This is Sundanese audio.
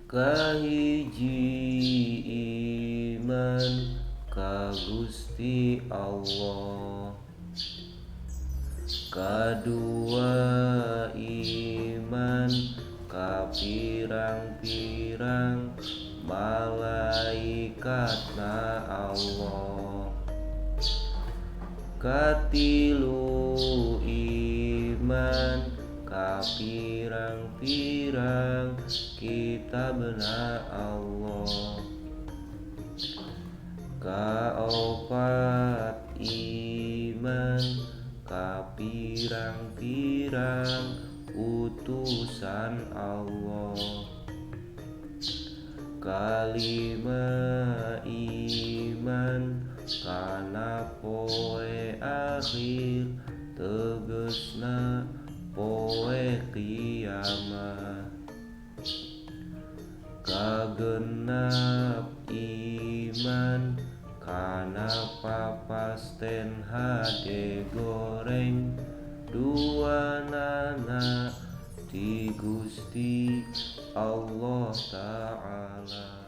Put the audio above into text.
Kahiji iman ka Gusti Allah, kadua iman ka pirang-pirang malaikatna Allah, katilu iman ka pirang-pirang kitabna Allah, kaopat iman ka pirang-pirang utusan Allah, kalima iman kana poe akhir tegesna poe kiamat, kagenap iman kana papasten hade goreng duanana ti Gusti Allah Ta'ala.